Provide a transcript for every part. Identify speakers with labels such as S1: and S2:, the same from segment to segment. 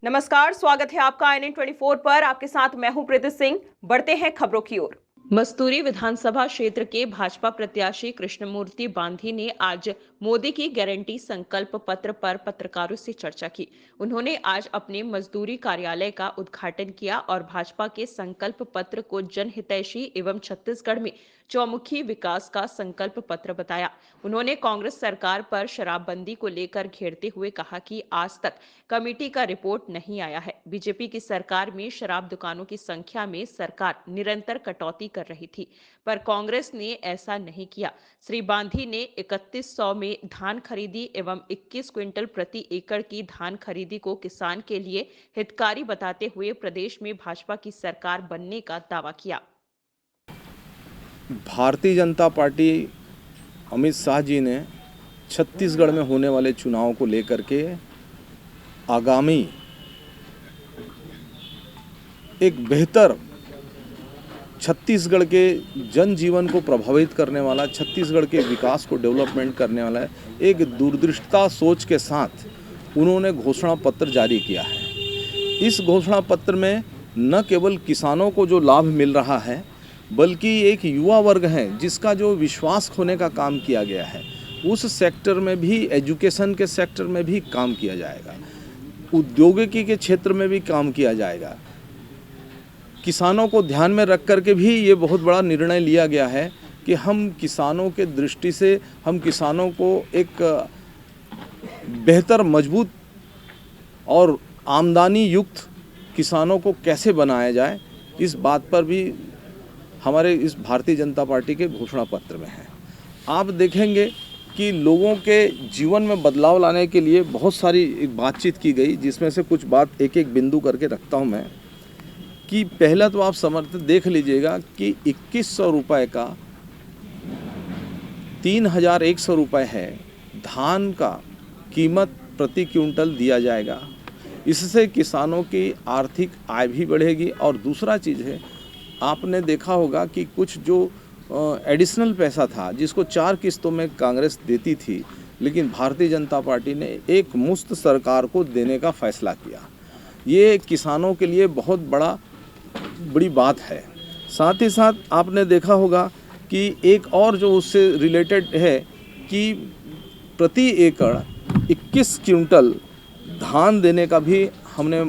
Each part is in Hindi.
S1: नमस्कार, स्वागत है आपका INN24 पर। आपके साथ मैं हूं प्रीति सिंह। बढ़ते हैं खबरों की ओर। मस्तूरी विधानसभा क्षेत्र के भाजपा प्रत्याशी कृष्णमूर्ति बांधी ने आज मोदी की गारंटी संकल्प पत्र पर पत्रकारों से चर्चा की। उन्होंने आज अपने मजदूरी कार्यालय का उद्घाटन किया और भाजपा के संकल्प पत्र को जनहितैषी एवं छत्तीसगढ़ में चौमुखी विकास का संकल्प पत्र बताया। उन्होंने कांग्रेस सरकार पर शराबबंदी को लेकर घेरते हुए कहा कि आज तक कमेटी का रिपोर्ट नहीं आया है। बीजेपी की सरकार में शराब दुकानों की संख्या में सरकार निरंतर कटौती कर रही थी, पर कांग्रेस ने ऐसा नहीं किया। श्री बांधी ने 3100 में धान खरीदी एवं 21 क्विंटल प्रति एकड़ की धान खरीदी को किसान के लिए हितकारी बताते हुए प्रदेश में भाजपा की सरकार बनने का दावा किया।
S2: भारतीय जनता पार्टी अमित शाह जी ने छत्तीसगढ़ में होने वाले चुनाव को लेकर के आगामी एक बेहतर छत्तीसगढ़ के जनजीवन को प्रभावित करने वाला, छत्तीसगढ़ के विकास को डेवलपमेंट करने वाला एक दूरदृष्टता सोच के साथ उन्होंने घोषणा पत्र जारी किया है। इस घोषणा पत्र में न केवल किसानों को जो लाभ मिल रहा है, बल्कि एक युवा वर्ग है जिसका जो विश्वास खोने का काम किया गया है, उस सेक्टर में भी, एजुकेशन के सेक्टर में भी काम किया जाएगा, औद्योगिकी के क्षेत्र में भी काम किया जाएगा। किसानों को ध्यान में रख करके भी ये बहुत बड़ा निर्णय लिया गया है कि हम किसानों के दृष्टि से हम किसानों को एक बेहतर, मजबूत और आमदनी युक्त किसानों को कैसे बनाया जाए, इस बात पर भी हमारे इस भारतीय जनता पार्टी के घोषणा पत्र में है। आप देखेंगे कि लोगों के जीवन में बदलाव लाने के लिए बहुत सारी बातचीत की गई, जिसमें से कुछ बात एक एक बिंदु करके रखता हूं मैं। कि पहला तो आप समर्थन देख लीजिएगा कि 2100 रुपये का 3100 रुपये है धान का कीमत प्रति क्विंटल दिया जाएगा। इससे किसानों की आर्थिक आय भी बढ़ेगी। और दूसरा चीज़ है, आपने देखा होगा कि कुछ जो एडिशनल पैसा था जिसको 4 किस्तों में कांग्रेस देती थी, लेकिन भारतीय जनता पार्टी ने एक मुश्त सरकार को देने का फैसला किया। ये किसानों के लिए बहुत बड़ी बात है। साथ ही साथ आपने देखा होगा कि एक और जो उससे रिलेटेड है कि प्रति एकड़ 21 क्विंटल धान देने का भी हमने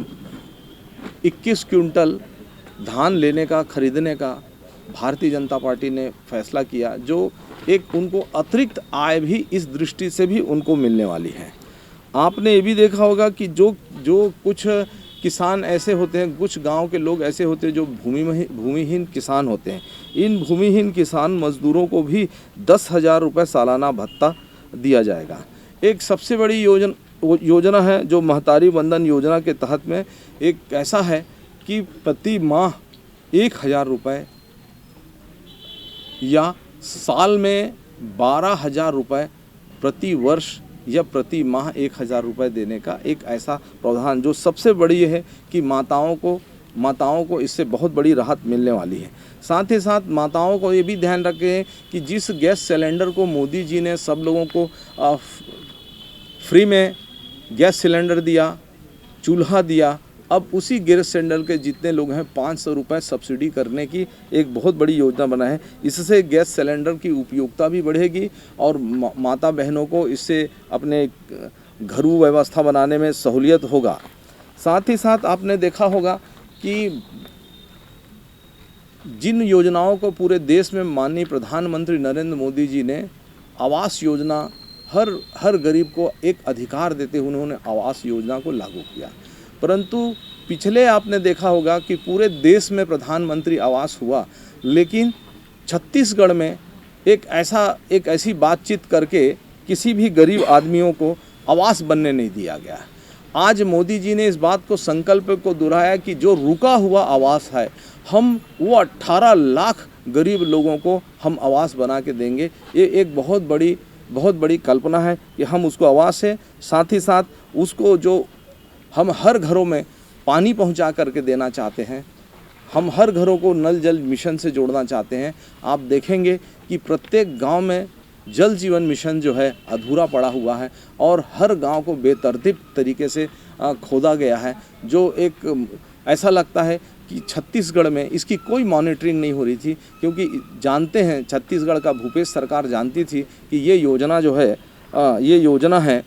S2: 21 क्विंटल धान लेने का, खरीदने का भारतीय जनता पार्टी ने फैसला किया, जो एक उनको अतिरिक्त आय भी इस दृष्टि से भी उनको मिलने वाली है। आपने ये भी देखा होगा कि जो कुछ किसान ऐसे होते हैं, कुछ गांव के लोग ऐसे होते हैं जो भूमिहीन किसान होते हैं। इन भूमिहीन किसान मजदूरों को भी 10,000 रुपये सालाना भत्ता दिया जाएगा। एक सबसे बड़ी योजना है जो महतारी बंधन योजना के तहत में एक ऐसा है कि प्रति माह 1,000 रुपये या साल में 12,000 रुपये प्रति वर्ष या प्रति माह 1,000 रुपये देने का एक ऐसा प्रावधान, जो सबसे बड़ी है कि माताओं को इससे बहुत बड़ी राहत मिलने वाली है। साथ ही साथ माताओं को ये भी ध्यान रखें कि जिस गैस सिलेंडर को मोदी जी ने सब लोगों को फ्री में गैस सिलेंडर दिया, चूल्हा दिया, अब उसी गैस सिलेंडर के जितने लोग हैं 500 रुपये सब्सिडी करने की एक बहुत बड़ी योजना बना है। इससे गैस सिलेंडर की उपयोगिता भी बढ़ेगी और माता बहनों को इससे अपने घरेलू व्यवस्था बनाने में सहूलियत होगा। साथ ही साथ आपने देखा होगा कि जिन योजनाओं को पूरे देश में माननीय प्रधानमंत्री नरेंद्र मोदी जी ने आवास योजना, हर गरीब को एक अधिकार देते हुए उन्होंने आवास योजना को लागू किया। परंतु पिछले आपने देखा होगा कि पूरे देश में प्रधानमंत्री आवास हुआ, लेकिन छत्तीसगढ़ में एक ऐसी बातचीत करके किसी भी गरीब आदमियों को आवास बनने नहीं दिया गया। आज मोदी जी ने इस बात को, संकल्प को दोहराया कि जो रुका हुआ आवास है, हम वो 18 लाख गरीब लोगों को हम आवास बना के देंगे। ये एक बहुत बड़ी कल्पना है कि हम उसको आवास है, साथ ही साथ उसको जो हम हर घरों में पानी पहुंचा करके देना चाहते हैं, हम हर घरों को नल जल मिशन से जोड़ना चाहते हैं। आप देखेंगे कि प्रत्येक गांव में जल जीवन मिशन जो है अधूरा पड़ा हुआ है और हर गांव को बेतरतीब तरीके से खोदा गया है, जो एक ऐसा लगता है कि छत्तीसगढ़ में इसकी कोई मॉनिटरिंग नहीं हो रही थी, क्योंकि जानते हैं छत्तीसगढ़ का भूपेश सरकार जानती थी कि ये योजना जो है ये योजना है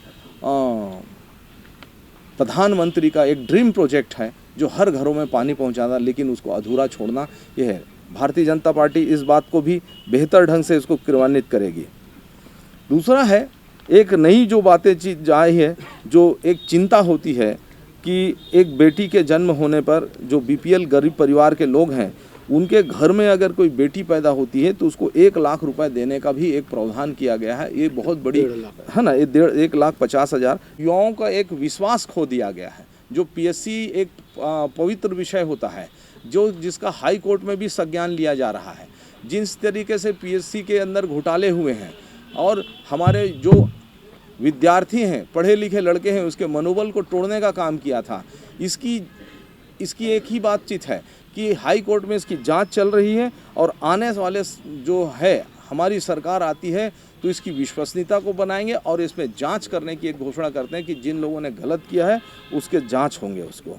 S2: प्रधानमंत्री का एक ड्रीम प्रोजेक्ट है जो हर घरों में पानी पहुंचाना, लेकिन उसको अधूरा छोड़ना ये है। भारतीय जनता पार्टी इस बात को भी बेहतर ढंग से इसको क्रियान्वित करेगी। दूसरा है, एक नई जो बातें चीज आई है, जो एक चिंता होती है कि एक बेटी के जन्म होने पर जो बीपीएल गरीब परिवार के लोग हैं उनके घर में अगर कोई बेटी पैदा होती है तो उसको 1 लाख रुपए देने का भी एक प्रावधान किया गया है। ये बहुत बड़ी है ना, ये 1,50,000 युवाओं का एक विश्वास खो दिया गया है। जो पीएससी एक पवित्र विषय होता है, जो जिसका हाई कोर्ट में भी संज्ञान लिया जा रहा है, जिस तरीके से पीएससी के अंदर घोटाले हुए हैं और हमारे जो विद्यार्थी हैं, पढ़े लिखे लड़के हैं, उसके मनोबल को तोड़ने का काम किया था। इसकी एक ही बातचीत है कि हाई कोर्ट में इसकी जांच चल रही है और आने वाले जो है हमारी सरकार आती है तो इसकी विश्वसनीयता को बनाएंगे और इसमें जांच करने की एक घोषणा करते हैं कि जिन लोगों ने गलत किया है उसके जांच होंगे उसको।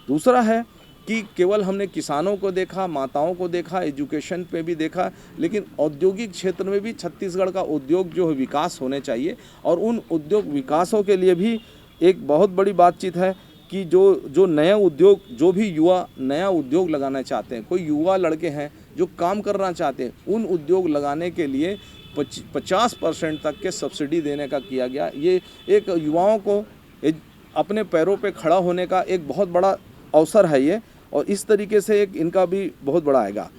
S2: दूसरा है कि केवल हमने किसानों को देखा, माताओं को देखा, एजुकेशन पे भी देखा, लेकिन औद्योगिक क्षेत्र में भी छत्तीसगढ़ का उद्योग जो है विकास होने चाहिए और उन उद्योग विकासों के लिए भी एक बहुत बड़ी बातचीत है कि जो नया उद्योग, जो भी युवा नया उद्योग लगाना चाहते हैं, कोई युवा लड़के हैं जो काम करना चाहते हैं, उन उद्योग लगाने के लिए 50% तक के सब्सिडी देने का किया गया। ये एक युवाओं को अपने पैरों पे खड़ा होने का एक बहुत बड़ा अवसर है ये, और इस तरीके से एक इनका भी बहुत बड़ा आएगा।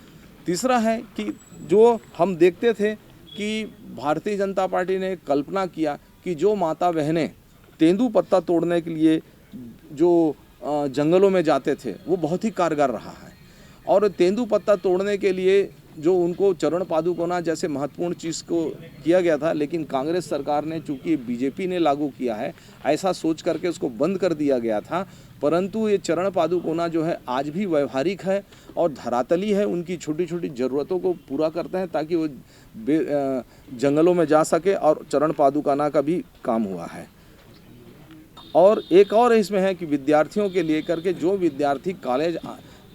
S2: तीसरा है कि जो हम देखते थे कि भारतीय जनता पार्टी ने कल्पना किया कि जो माता बहनें तेंदू पत्ता तोड़ने के लिए जो जंगलों में जाते थे वो बहुत ही कारगर रहा है, और तेंदू पत्ता तोड़ने के लिए जो उनको चरण पादुकोणा जैसे महत्वपूर्ण चीज़ को किया गया था, लेकिन कांग्रेस सरकार ने, चूंकि बीजेपी ने लागू किया है, ऐसा सोच करके उसको बंद कर दिया गया था। परंतु ये चरण पादुकोणा जो है आज भी व्यवहारिक है और धरातली है, उनकी छोटी छोटी ज़रूरतों को पूरा करते हैं ताकि वो जंगलों में जा सके, और चरण पादुकोणा का भी काम हुआ है। और एक और इसमें है कि विद्यार्थियों के लिए करके जो विद्यार्थी कॉलेज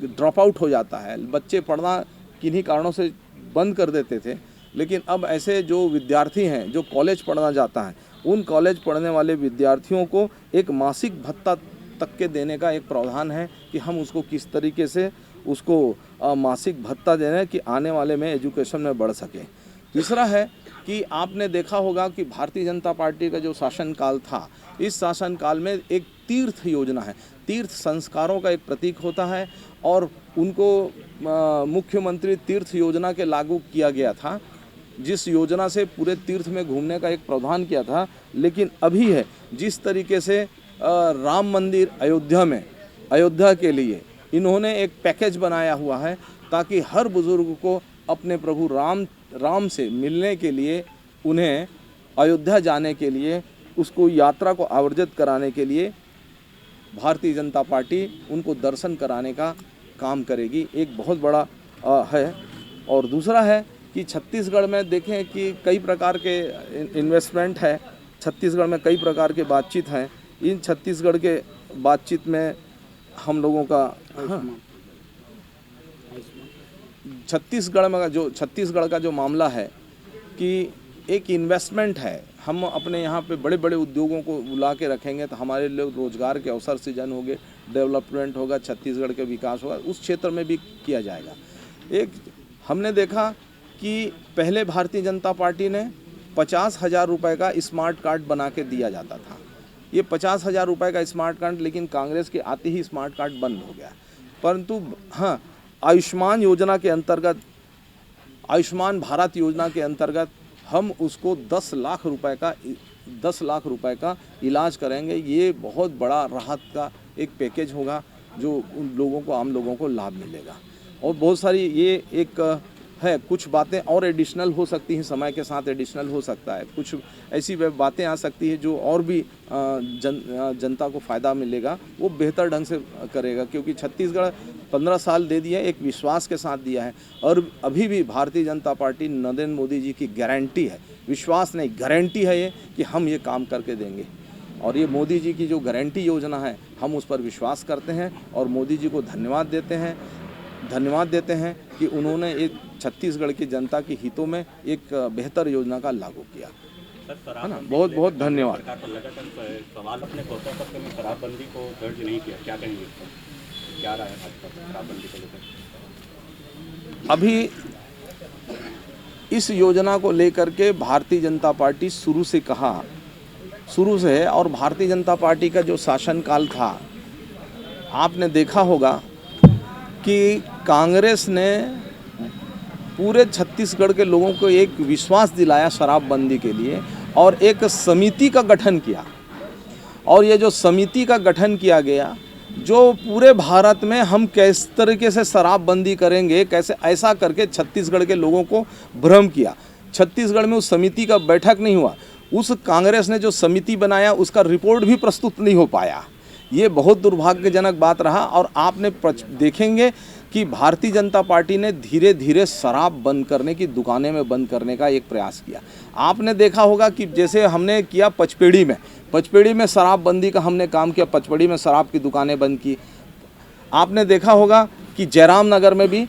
S2: ड्रॉप आउट हो जाता है, बच्चे पढ़ना किन्हीं कारणों से बंद कर देते थे, लेकिन अब ऐसे जो विद्यार्थी हैं जो कॉलेज पढ़ना जाता है, उन कॉलेज पढ़ने वाले विद्यार्थियों को एक मासिक भत्ता तक के देने का एक प्रावधान है कि हम उसको किस तरीके से उसको मासिक भत्ता देना कि आने वाले में एजुकेशन में बढ़ सके। तीसरा है कि आपने देखा होगा कि भारतीय जनता पार्टी का जो शासनकाल था, इस शासनकाल में एक तीर्थ योजना है, तीर्थ संस्कारों का एक प्रतीक होता है, और उनको मुख्यमंत्री तीर्थ योजना के लागू किया गया था, जिस योजना से पूरे तीर्थ में घूमने का एक प्रावधान किया था। लेकिन अभी है जिस तरीके से राम मंदिर अयोध्या के लिए इन्होंने एक पैकेज बनाया हुआ है ताकि हर बुजुर्ग को अपने प्रभु राम से मिलने के लिए, उन्हें अयोध्या जाने के लिए, उसको यात्रा को आवर्जित कराने के लिए भारतीय जनता पार्टी उनको दर्शन कराने का काम करेगी, एक बहुत बड़ा है। और दूसरा है कि छत्तीसगढ़ में देखें कि कई प्रकार के इन्वेस्टमेंट है, छत्तीसगढ़ में कई प्रकार के बातचीत हैं। इन छत्तीसगढ़ के बातचीत में हम लोगों का छत्तीसगढ़ का जो मामला है कि एक इन्वेस्टमेंट है, हम अपने यहाँ पे बड़े बड़े उद्योगों को बुला के रखेंगे तो हमारे लोग रोजगार के अवसर सृजन होंगे, डेवलपमेंट होगा, छत्तीसगढ़ के विकास होगा, उस क्षेत्र में भी किया जाएगा। एक हमने देखा कि पहले भारतीय जनता पार्टी ने 50,000 रुपये का स्मार्ट कार्ड बना के दिया जाता था। ये 50,000 रुपये का स्मार्ट कार्ड लेकिन कांग्रेस के आते ही स्मार्ट कार्ड बंद हो गया। परंतु हाँ, आयुष्मान योजना के अंतर्गत, आयुष्मान भारत योजना के अंतर्गत हम उसको 10 लाख रुपए का इलाज करेंगे। ये बहुत बड़ा राहत का एक पैकेज होगा जो उन लोगों को, आम लोगों को लाभ मिलेगा। और बहुत सारी ये एक है, कुछ बातें और एडिशनल हो सकती हैं, समय के साथ एडिशनल हो सकता है, कुछ ऐसी बातें आ सकती है जो और भी जनता को फ़ायदा मिलेगा, वो बेहतर ढंग से करेगा। क्योंकि छत्तीसगढ़ 15 साल दे दिया, एक विश्वास के साथ दिया है, और अभी भी भारतीय जनता पार्टी नरेंद्र मोदी जी की गारंटी है, विश्वास नहीं गारंटी है ये कि हम ये काम करके देंगे। और ये मोदी जी की जो गारंटी योजना है, हम उस पर विश्वास करते हैं और मोदी जी को धन्यवाद देते हैं कि उन्होंने एक छत्तीसगढ़ की जनता के हितों में एक बेहतर योजना का लागू किया, है ना। बहुत बहुत धन्यवाद।
S3: सवाल अपने कोटा तक में शराबबंदी को दर्ज नहीं किया, क्या कहेंगे इस पर? क्या राय है भाजपा की शराबबंदी को लेकर?
S2: अभी इस योजना को लेकर के भारतीय जनता पार्टी शुरू से है, और भारतीय जनता पार्टी का जो शासनकाल था, आपने देखा होगा कि कांग्रेस ने पूरे छत्तीसगढ़ के लोगों को एक विश्वास दिलाया शराबबंदी के लिए, और एक समिति का गठन किया। और ये जो समिति का गठन किया गया, जो पूरे भारत में हम किस तरीके से शराबबंदी करेंगे, कैसे, ऐसा करके छत्तीसगढ़ के लोगों को भ्रम किया। छत्तीसगढ़ में उस समिति का बैठक नहीं हुआ, उस कांग्रेस ने जो समिति बनाया उसका रिपोर्ट भी प्रस्तुत नहीं हो पाया। ये बहुत दुर्भाग्यजनक बात रहा। और आपने देखेंगे कि भारतीय जनता पार्टी ने धीरे धीरे शराब बंद करने की, दुकानें में बंद करने का एक प्रयास किया। आपने देखा होगा कि जैसे हमने किया पचपेड़ी में शराबबंदी का हमने काम किया, पचपेड़ी में शराब की दुकानें बंद की। आपने देखा होगा कि जयराम नगर में भी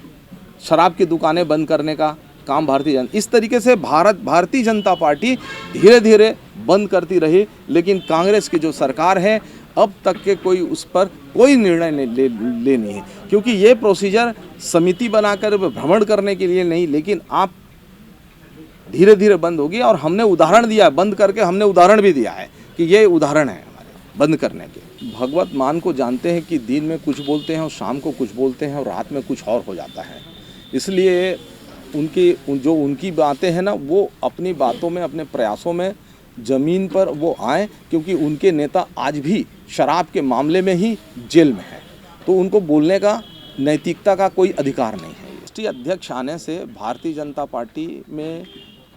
S2: शराब की दुकानें बंद करने का काम इस तरीके से भारतीय जनता पार्टी धीरे धीरे बंद करती रही। लेकिन कांग्रेस की जो सरकार है, अब तक के कोई उस पर कोई निर्णय ले नहीं है, क्योंकि ये प्रोसीजर समिति बनाकर भ्रमण करने के लिए नहीं, लेकिन आप धीरे धीरे बंद होगी। और हमने उदाहरण दिया, बंद करके हमने उदाहरण भी दिया है कि ये उदाहरण है हमारे बंद करने के। भगवत मान को जानते हैं कि दिन में कुछ बोलते हैं और शाम को कुछ बोलते हैं और रात में कुछ और हो जाता है। इसलिए उनकी बातें हैं ना, वो अपनी बातों में, अपने प्रयासों में ज़मीन पर वो आए, क्योंकि उनके नेता आज भी शराब के मामले में ही जेल में है, तो उनको बोलने का, नैतिकता का कोई अधिकार नहीं है। राष्ट्रीय अध्यक्ष आने से भारतीय जनता पार्टी में,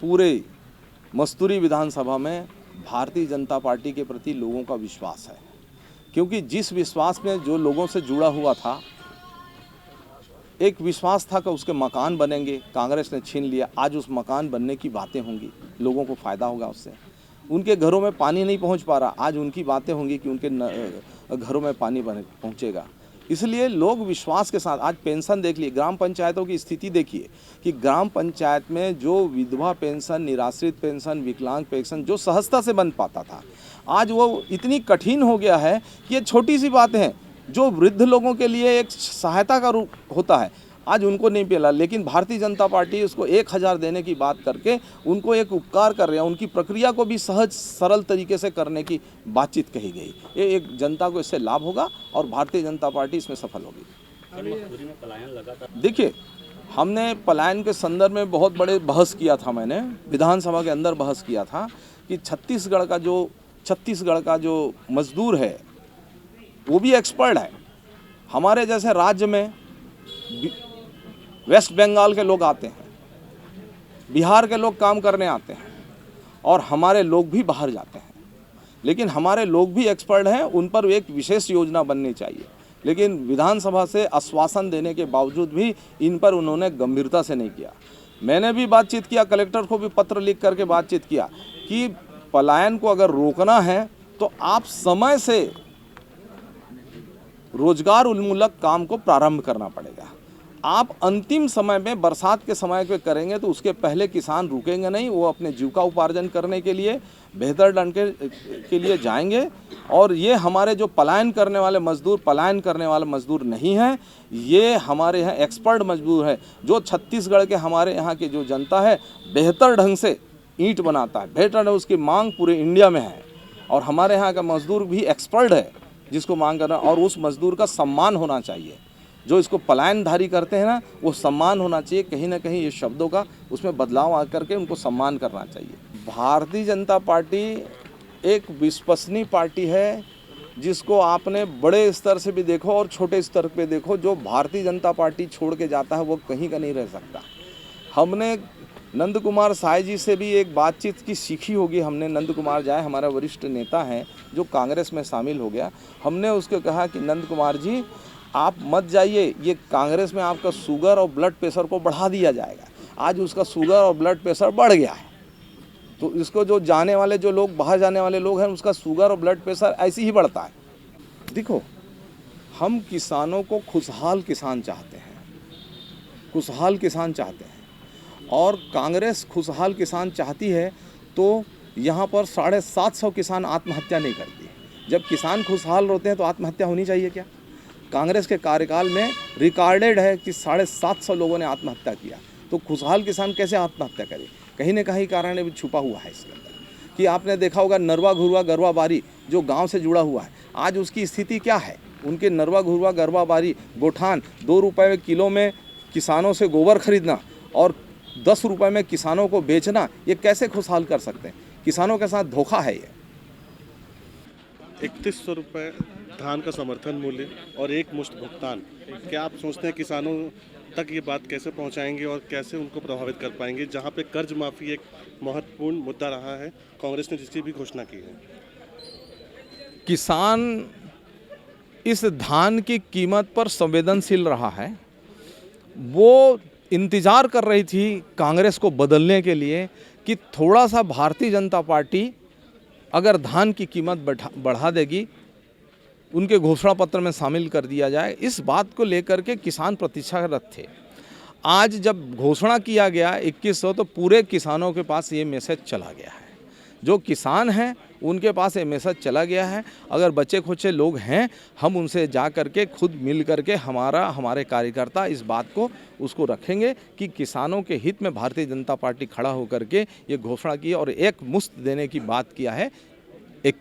S2: पूरे मस्तूरी विधानसभा में भारतीय जनता पार्टी के प्रति लोगों का विश्वास है। क्योंकि जिस विश्वास में जो लोगों से जुड़ा हुआ था, एक विश्वास था कि उसके मकान बनेंगे, कांग्रेस ने छीन लिया। आज उस मकान बनने की बातें होंगी, लोगों को फ़ायदा होगा उससे। उनके घरों में पानी नहीं पहुंच पा रहा, आज उनकी बातें होंगी कि उनके घरों में पानी पहुंचेगा। इसलिए लोग विश्वास के साथ, आज पेंशन देख लिए, ग्राम पंचायतों की स्थिति देखिए कि ग्राम पंचायत में जो विधवा पेंशन, निराश्रित पेंशन, विकलांग पेंशन जो सहजता से बन पाता था, आज वो इतनी कठिन हो गया है कि ये छोटी सी बातें हैं जो वृद्ध लोगों के लिए एक सहायता का रूप होता है, आज उनको नहीं मिला। लेकिन भारतीय जनता पार्टी उसको 1000 देने की बात करके उनको एक उपकार कर रहे हैं, उनकी प्रक्रिया को भी सहज सरल तरीके से करने की बातचीत कही गई। ये एक जनता को इससे लाभ होगा और भारतीय जनता पार्टी इसमें सफल होगी। देखिए, हमने पलायन के संदर्भ में बहुत बड़े बहस किया था, मैंने विधानसभा के अंदर बहस किया था कि छत्तीसगढ़ का जो मजदूर है वो भी एक्सपर्ट है। हमारे जैसे राज्य में वेस्ट बंगाल के लोग आते हैं, बिहार के लोग काम करने आते हैं, और हमारे लोग भी बाहर जाते हैं, लेकिन हमारे लोग भी एक्सपर्ट हैं, उन पर एक विशेष योजना बननी चाहिए। लेकिन विधानसभा से आश्वासन देने के बावजूद भी इन पर उन्होंने गंभीरता से नहीं किया। मैंने भी बातचीत किया, कलेक्टर को भी पत्र लिख करके बातचीत किया कि पलायन को अगर रोकना है तो आप समय से रोजगार उन्मूलक काम को प्रारंभ करना पड़ेगा। आप अंतिम समय में, बरसात के समय पे करेंगे तो उसके पहले किसान रुकेंगे नहीं, वो अपने जीविका उपार्जन करने के लिए, बेहतर ढंग के लिए जाएंगे। और ये हमारे जो पलायन करने वाले मजदूर नहीं हैं, ये हमारे यहाँ एक्सपर्ट मजदूर है, जो छत्तीसगढ़ के हमारे यहाँ की जो जनता है बेहतर ढंग से ईंट बनाता है, बेहतर उसकी मांग पूरे इंडिया में है। और हमारे यहाँ का मजदूर भी एक्सपर्ट है जिसको मांग करना, और उस मजदूर का सम्मान होना चाहिए। जो इसको पलायनधारी करते हैं ना, वो सम्मान होना चाहिए। कहीं ना कहीं ये शब्दों का उसमें बदलाव आ करके उनको सम्मान करना चाहिए। भारतीय जनता पार्टी एक विश्वसनीय पार्टी है, जिसको आपने बड़े स्तर से भी देखो और छोटे स्तर पे देखो। जो भारतीय जनता पार्टी छोड़ के जाता है वो कहीं का नहीं रह सकता। हमने नंद कुमार साय जी से भी एक बातचीत की सीखी होगी हमने। नंद कुमार जाय हमारा वरिष्ठ नेता हैं जो कांग्रेस में शामिल हो गया। हमने उसको कहा कि नंद कुमार जी आप मत जाइए, ये कांग्रेस में आपका शुगर और ब्लड प्रेशर को बढ़ा दिया जाएगा। आज उसका शुगर और ब्लड प्रेशर बढ़ गया है, तो इसको जो जाने वाले जो लोग बाहर जाने वाले लोग हैं उसका शुगर और ब्लड प्रेशर ऐसे ही बढ़ता है। देखो, हम किसानों को खुशहाल किसान चाहते हैं, खुशहाल किसान चाहते हैं, और कांग्रेस खुशहाल किसान चाहती है तो यहाँ पर 750 किसान आत्महत्या नहीं करती। जब किसान खुशहाल होते हैं तो आत्महत्या होनी चाहिए क्या? कांग्रेस के कार्यकाल में रिकॉर्डेड है कि 750 लोगों ने आत्महत्या किया, तो खुशहाल किसान कैसे आत्महत्या करे? कहीं ना कहीं कारण भी छुपा हुआ है इसके अंदर। कि आपने देखा होगा नरवा घुरवा गरवा बारी जो गांव से जुड़ा हुआ है, आज उसकी स्थिति क्या है? उनके नरवा घुरवा गरवा बारी गोठान 2 रुपये किलो में किसानों से गोबर खरीदना और 10 रुपये में किसानों को बेचना, ये कैसे खुशहाल कर सकते हैं? किसानों के साथ धोखा है ये।
S4: 3100 रुपये धान का समर्थन मूल्य और एक मुश्त भुगतान, क्या आप सोचते हैं किसानों तक ये बात कैसे पहुंचाएंगे और कैसे उनको प्रभावित कर पाएंगे, जहां पे कर्ज माफ़ी एक महत्वपूर्ण मुद्दा रहा है, कांग्रेस ने जिसकी भी घोषणा की है?
S2: किसान इस धान की कीमत पर संवेदनशील रहा है। वो इंतज़ार कर रही थी कांग्रेस को बदलने के लिए कि थोड़ा सा भारतीय जनता पार्टी अगर धान की कीमत बढ़ा देगी, उनके घोषणा पत्र में शामिल कर दिया जाए। इस बात को लेकर के किसान प्रतीक्षारत थे। आज जब घोषणा किया गया 2100, तो पूरे किसानों के पास ये मैसेज चला गया है। जो किसान हैं उनके पास ये मैसेज चला गया है। अगर बच्चे खुचे लोग हैं, हम उनसे जा कर के खुद मिल कर के हमारे कार्यकर्ता इस बात को उसको रखेंगे कि किसानों के हित में भारतीय जनता पार्टी खड़ा होकर के ये घोषणा की और एक मुश्त देने की बात किया है।